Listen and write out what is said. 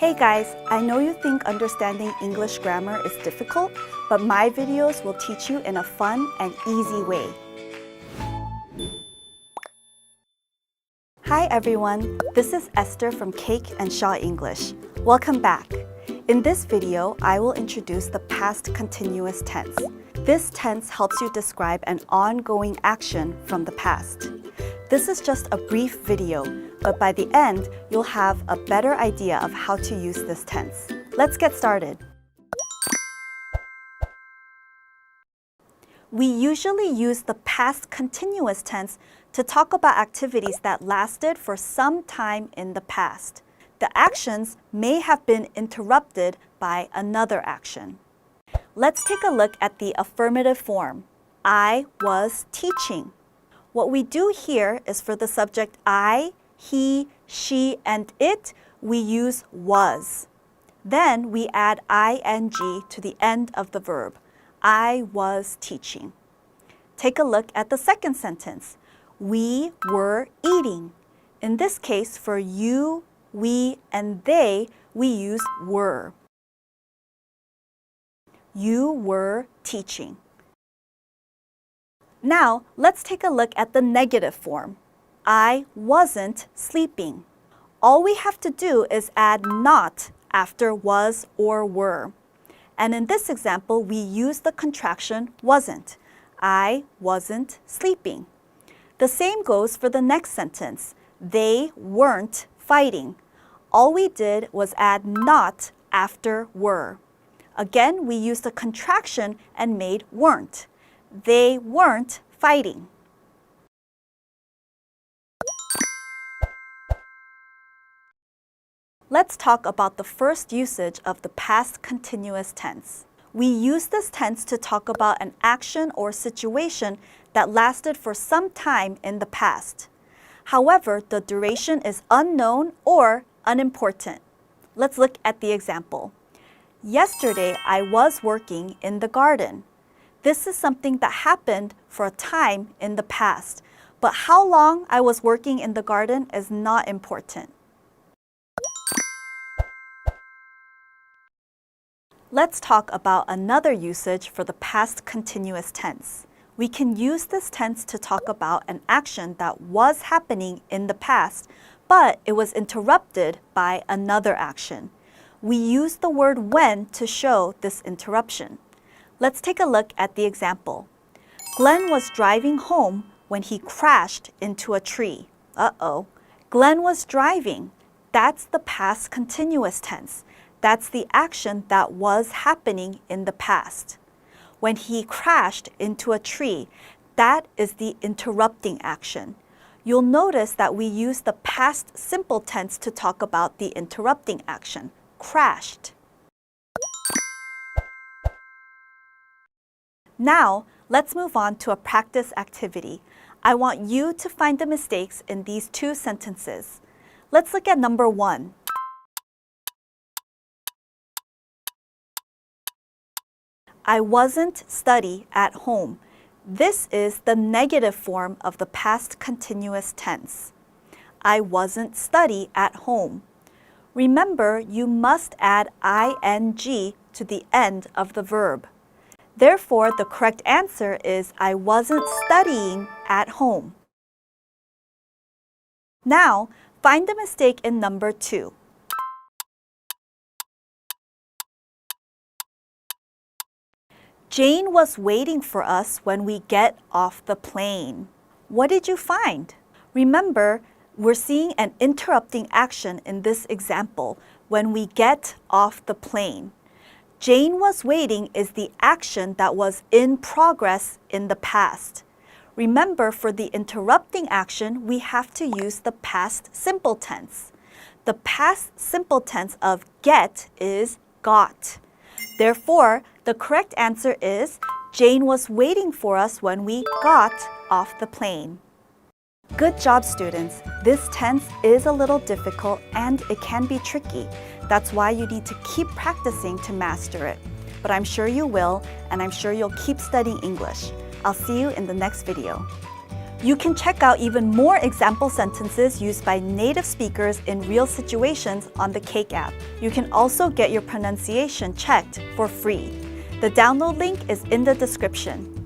Hey guys, I know you think understanding English grammar is difficult, but my videos will teach you in a fun and easy way. Hi everyone, this is Esther from Cake and Shaw English. Welcome back. In this video, I will introduce the past continuous tense. This tense helps you describe an ongoing action from the past. This is just a brief video, but by the end, you'll have a better idea of how to use this tense. Let's get started. We usually use the past continuous tense to talk about activities that lasted for some time in the past. The actions may have been interrupted by another action. Let's take a look at the affirmative form. I was teaching. What we do here is for the subject I, he, she, and it, we use was. Then we add ing to the end of the verb. I was teaching. Take a look at the second sentence. We were eating. In this case, for you, we, and they, we use were. You were teaching. Now, let's take a look at the negative form. I wasn't sleeping. All we have to do is add not after was or were. And in this example, we use the contraction wasn't. I wasn't sleeping. The same goes for the next sentence. They weren't fighting. All we did was add not after were. Again, we used the contraction and made weren't. They weren't fighting. Let's talk about the first usage of the past continuous tense. We use this tense to talk about an action or situation that lasted for some time in the past. However, the duration is unknown or unimportant. Let's look at the example. Yesterday, I was working in the garden. This is something that happened for a time in the past, but how long I was working in the garden is not important. Let's talk about another usage for the past continuous tense. We can use this tense to talk about an action that was happening in the past, but it was interrupted by another action. We use the word when to show this interruption. Let's take a look at the example. Glenn was driving home when he crashed into a tree. Uh-oh. Glenn was driving. That's the past continuous tense. That's the action that was happening in the past. When he crashed into a tree, that is the interrupting action. You'll notice that we use the past simple tense to talk about the interrupting action, crashed. Now, let's move on to a practice activity. I want you to find the mistakes in these two sentences. Let's look at number 1. I wasn't study at home. This is the negative form of the past continuous tense. I wasn't study at home. Remember, you must add ing to the end of the verb. Therefore, the correct answer is I wasn't studying at home. Now, find the mistake in number 2. Jane was waiting for us when we get off the plane. What did you find? Remember, we're seeing an interrupting action in this example, when we get off the plane. Jane was waiting is the action that was in progress in the past. Remember, for the interrupting action, we have to use the past simple tense. The past simple tense of get is got. Therefore, the correct answer is Jane was waiting for us when we got off the plane. Good job, students. This tense is a little difficult and it can be tricky. That's why you need to keep practicing to master it. But I'm sure you will, and I'm sure you'll keep studying English. I'll see you in the next video. You can check out even more example sentences used by native speakers in real situations on the Cake app. You can also get your pronunciation checked for free. The download link is in the description.